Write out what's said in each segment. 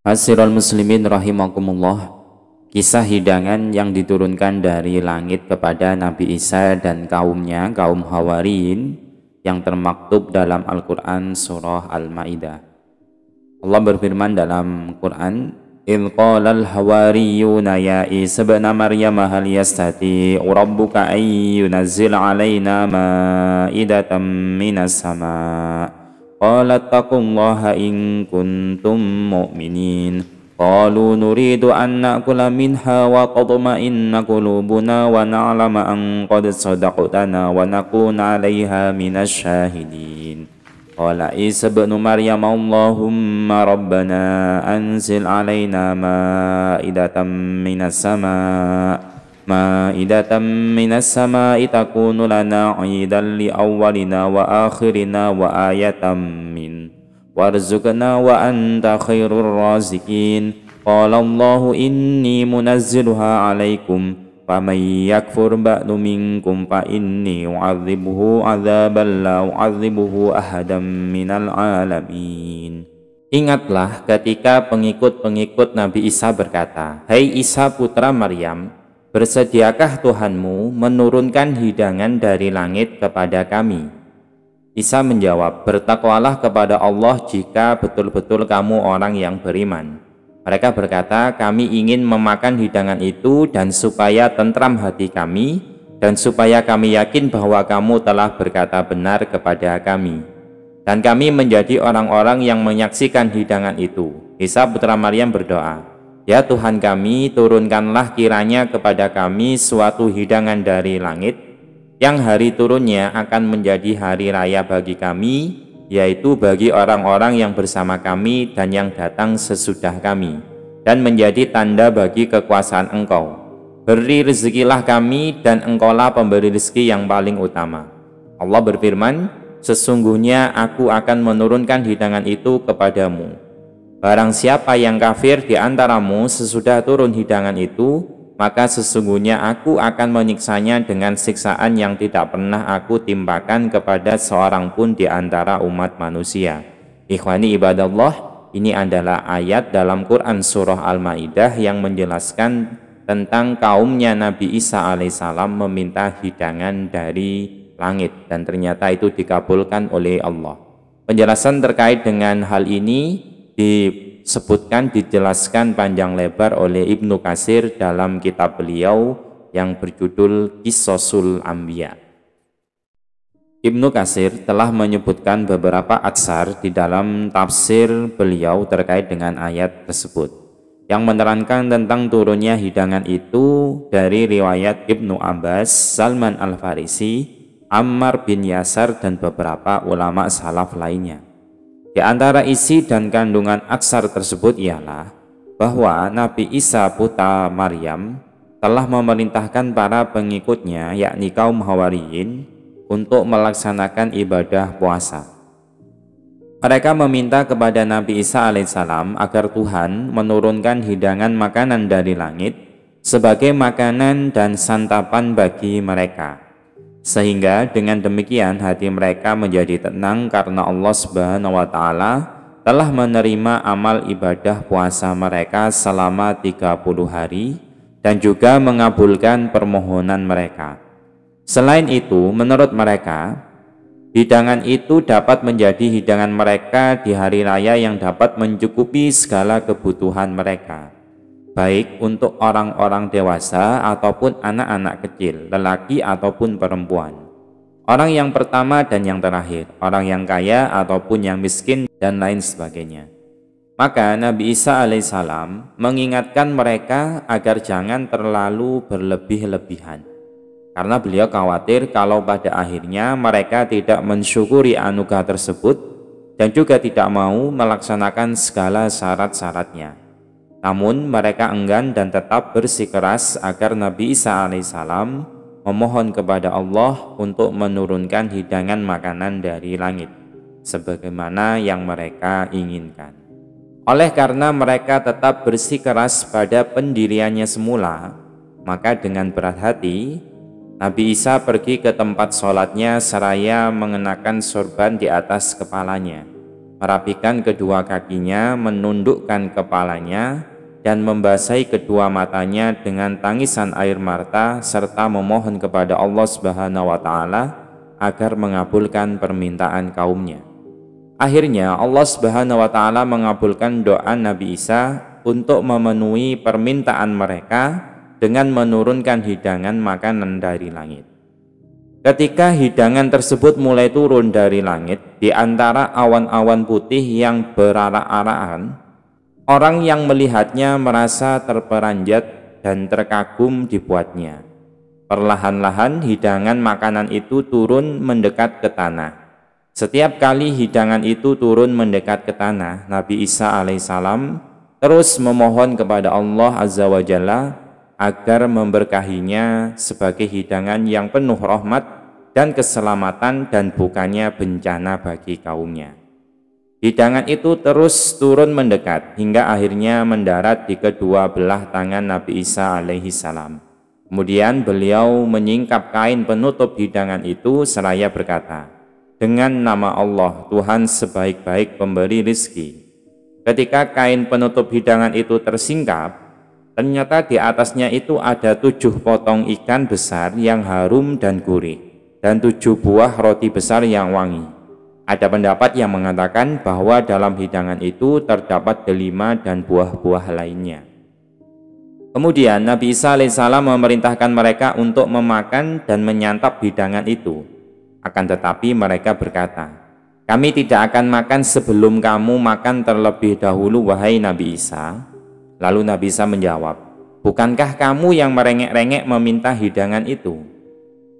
Hasiral muslimin rahimakumullah. Kisah hidangan yang diturunkan dari langit kepada Nabi Isa dan kaumnya, kaum Hawariyin, yang termaktub dalam Al-Quran surah Al-Ma'idah. Allah berfirman dalam Quran, "Idh qalal hawariyuna ya Isa ibn Maryam hal yastati'u rabbuka an yunazzila 'alaina ma'idatan minas sama'." Qalat taqullaha in kuntum mu'minin. Qalu nuridu an na'kula minha wa tatma'inna qulubuna wa na'lama an qad sadaqtana wa nakuna 'alaiha minasy syahidin. Qala Isa ibn Maryam Allahumma rabbana anzil 'alaina ma'idatan minas sama' Ma'idatan minas sama'i takunu lana 'idan li awwalina wa akhirina wa ayatan min warzuqna wa anta khairur raziqin. Qala Allahu inni munazziluha 'alaikum faman yakfur ba'du minkum fa inni u'adzibuhu 'adzaban la u'adzibuhu ahadan minal 'alamin. Ingatlah ketika pengikut-pengikut Nabi Isa berkata, "Hai Isa putra Maryam, bersediakah Tuhanmu menurunkan hidangan dari langit kepada kami?" Isa menjawab, "Bertakwalah kepada Allah jika betul-betul kamu orang yang beriman." Mereka berkata, "Kami ingin memakan hidangan itu dan supaya tentram hati kami dan supaya kami yakin bahwa kamu telah berkata benar kepada kami. Dan kami menjadi orang-orang yang menyaksikan hidangan itu." Isa putra Maryam berdoa, "Ya Tuhan kami, turunkanlah kiranya kepada kami suatu hidangan dari langit, yang hari turunnya akan menjadi hari raya bagi kami, yaitu bagi orang-orang yang bersama kami dan yang datang sesudah kami, dan menjadi tanda bagi kekuasaan Engkau. Beri rezekilah kami, dan Engkaulah pemberi rezeki yang paling utama." Allah berfirman, "Sesungguhnya aku akan menurunkan hidangan itu kepadamu. Barang siapa yang kafir di antaramu sesudah turun hidangan itu, maka sesungguhnya aku akan menyiksanya dengan siksaan yang tidak pernah aku timpakan kepada seorang pun di antara umat manusia." Ikhwani ibadallah, ini adalah ayat dalam Quran surah Al-Ma'idah yang menjelaskan tentang kaumnya Nabi Isa alaihissalam meminta hidangan dari langit, dan ternyata itu dikabulkan oleh Allah. Penjelasan terkait dengan hal ini disebutkan, dijelaskan panjang lebar oleh Ibnu Katsir dalam kitab beliau yang berjudul Qisasul Anbiya. Ibnu Katsir telah menyebutkan beberapa atsar di dalam tafsir beliau terkait dengan ayat tersebut, yang menerangkan tentang turunnya hidangan itu dari riwayat Ibnu Abbas, Salman Al-Farisi, Ammar bin Yasar, dan beberapa ulama salaf lainnya. Di antara isi dan kandungan aksar tersebut ialah bahwa Nabi Isa putra Maryam telah memerintahkan para pengikutnya, yakni kaum Hawariyin, untuk melaksanakan ibadah puasa. Mereka meminta kepada Nabi Isa alaihissalam agar Tuhan menurunkan hidangan makanan dari langit sebagai makanan dan santapan bagi mereka, sehingga dengan demikian hati mereka menjadi tenang karena Allah Subhanahu wa Ta'ala telah menerima amal ibadah puasa mereka selama 30 hari dan juga mengabulkan permohonan mereka. Selain itu, menurut mereka, hidangan itu dapat menjadi hidangan mereka di hari raya yang dapat mencukupi segala kebutuhan mereka, baik untuk orang-orang dewasa ataupun anak-anak kecil, lelaki ataupun perempuan, orang yang pertama dan yang terakhir, orang yang kaya ataupun yang miskin, dan lain sebagainya. Maka Nabi Isa alaihissalam mengingatkan mereka agar jangan terlalu berlebih-lebihan, karena beliau khawatir kalau pada akhirnya mereka tidak mensyukuri anugerah tersebut dan juga tidak mau melaksanakan segala syarat-syaratnya. Namun mereka enggan dan tetap bersikeras agar Nabi Isa alaihissalam memohon kepada Allah untuk menurunkan hidangan makanan dari langit sebagaimana yang mereka inginkan. Oleh karena mereka tetap bersikeras pada pendiriannya semula, maka dengan berat hati Nabi Isa pergi ke tempat sholatnya seraya mengenakan sorban di atas kepalanya. merapikan kedua kakinya, menundukkan kepalanya, dan membasahi kedua matanya dengan tangisan air mata serta memohon kepada Allah Subhanahu wa Ta'ala agar mengabulkan permintaan kaumnya. Akhirnya Allah Subhanahu wa Ta'ala mengabulkan doa Nabi Isa untuk memenuhi permintaan mereka dengan menurunkan hidangan makanan dari langit. Ketika hidangan tersebut mulai turun dari langit di antara awan-awan putih yang berarak-arakan, orang yang melihatnya merasa terperanjat dan terkagum dibuatnya. Perlahan-lahan hidangan makanan itu turun mendekat ke tanah. Setiap kali hidangan itu turun mendekat ke tanah, Nabi Isa alaihissalam terus memohon kepada Allah Azza wa Jalla agar memberkahinya sebagai hidangan yang penuh rahmat dan keselamatan dan bukannya bencana bagi kaumnya. Hidangan itu terus turun mendekat hingga akhirnya mendarat di kedua belah tangan Nabi Isa alaihissalam. Kemudian beliau menyingkap kain penutup hidangan itu seraya berkata, "Dengan nama Allah, Tuhan sebaik-baik pemberi rizki." Ketika kain penutup hidangan itu tersingkap, ternyata di atasnya itu ada 7 potong ikan besar yang harum dan gurih, dan 7 buah roti besar yang wangi. Ada pendapat yang mengatakan bahwa dalam hidangan itu terdapat delima dan buah-buah lainnya. Kemudian Nabi Isa alaihissalam memerintahkan mereka untuk memakan dan menyantap hidangan itu. Akan tetapi mereka berkata, "Kami tidak akan makan sebelum kamu makan terlebih dahulu, wahai Nabi Isa." Lalu Nabi Isa menjawab, "Bukankah kamu yang merengek-rengek meminta hidangan itu?"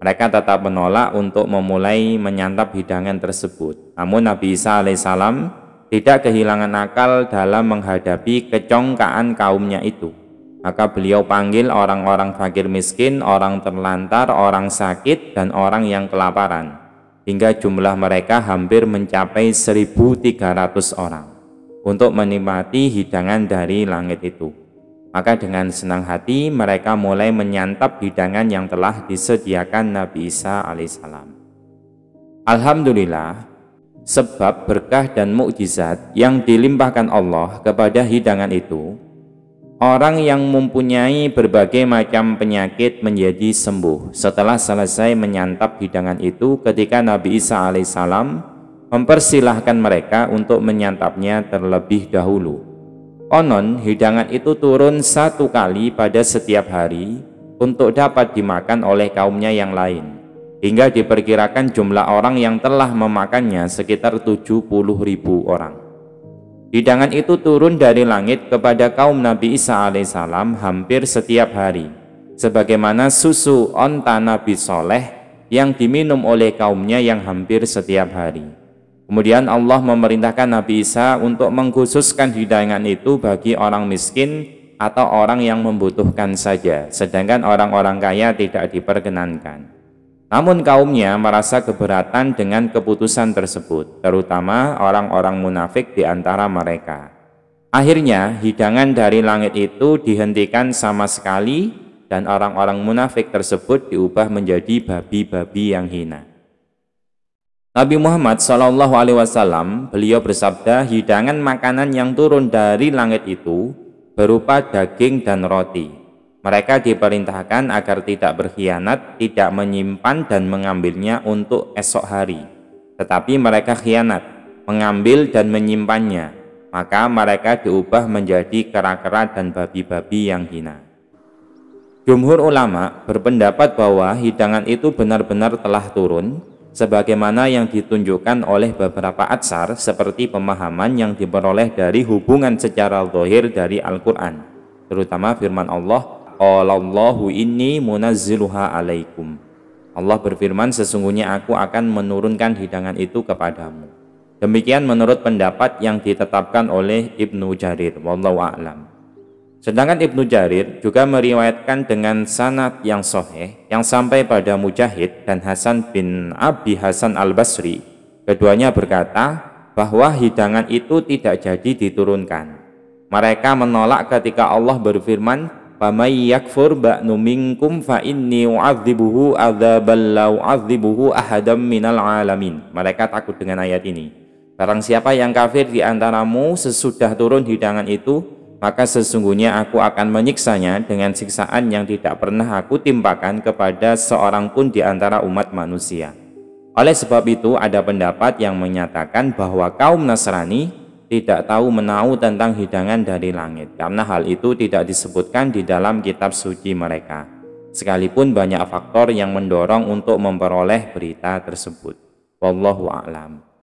Mereka tetap menolak untuk memulai menyantap hidangan tersebut. Namun Nabi Isa alaihissalam tidak kehilangan akal dalam menghadapi kecongkaan kaumnya itu. Maka beliau panggil orang-orang fakir miskin, orang terlantar, orang sakit, dan orang yang kelaparan, hingga jumlah mereka hampir mencapai 1.300 orang untuk menikmati hidangan dari langit itu. Maka dengan senang hati mereka mulai menyantap hidangan yang telah disediakan Nabi Isa alaihissalam. Alhamdulillah, sebab berkah dan mukjizat yang dilimpahkan Allah kepada hidangan itu, orang yang mempunyai berbagai macam penyakit menjadi sembuh setelah selesai menyantap hidangan itu ketika Nabi Isa alaihissalam mempersilahkan mereka untuk menyantapnya terlebih dahulu. Konon hidangan itu turun 1 kali pada setiap hari untuk dapat dimakan oleh kaumnya yang lain, hingga diperkirakan jumlah orang yang telah memakannya sekitar 70.000 orang. Hidangan itu turun dari langit kepada kaum Nabi Isa alaihissalam hampir setiap hari, sebagaimana susu onta Nabi Soleh yang diminum oleh kaumnya yang hampir setiap hari. Kemudian Allah memerintahkan Nabi Isa untuk mengkhususkan hidangan itu bagi orang miskin atau orang yang membutuhkan saja, sedangkan orang-orang kaya tidak diperkenankan. Namun kaumnya merasa keberatan dengan keputusan tersebut, terutama orang-orang munafik di antara mereka. Akhirnya hidangan dari langit itu dihentikan sama sekali dan orang-orang munafik tersebut diubah menjadi babi-babi yang hina. Nabi Muhammad SAW, beliau bersabda, hidangan makanan yang turun dari langit itu berupa daging dan roti. Mereka diperintahkan agar tidak berkhianat, tidak menyimpan dan mengambilnya untuk esok hari. Tetapi mereka khianat, mengambil dan menyimpannya. Maka mereka diubah menjadi kera-kera dan babi-babi yang hina. Jumhur ulama berpendapat bahwa hidangan itu benar-benar telah turun, sebagaimana yang ditunjukkan oleh beberapa atsar seperti pemahaman yang diperoleh dari hubungan secara zahir dari Al-Quran, terutama firman Allah, "Allahu inni munazziluha alaikum." Allah berfirman, sesungguhnya aku akan menurunkan hidangan itu kepadamu. Demikian menurut pendapat yang ditetapkan oleh Ibnu Jarir, wallahu a'lam. Sedangkan Ibnu Jarir juga meriwayatkan dengan sanad yang sahih yang sampai pada Mujahid dan Hasan bin Abi Hasan al-Basri. Keduanya berkata bahwa hidangan itu tidak jadi diturunkan. Mereka menolak ketika Allah berfirman, "Famay yakfur ba'nu minkum fa inni u'adzibuhu adzabal la u'adzibuhu ahadam minal alamin." Mereka takut dengan ayat ini. Barang siapa yang kafir di antaramu sesudah turun hidangan itu, maka sesungguhnya aku akan menyiksanya dengan siksaan yang tidak pernah aku timpakan kepada seorang pun di antara umat manusia. Oleh sebab itu ada pendapat yang menyatakan bahwa kaum Nasrani tidak tahu menahu tentang hidangan dari langit, karena hal itu tidak disebutkan di dalam kitab suci mereka, sekalipun banyak faktor yang mendorong untuk memperoleh berita tersebut. Wallahu a'lam.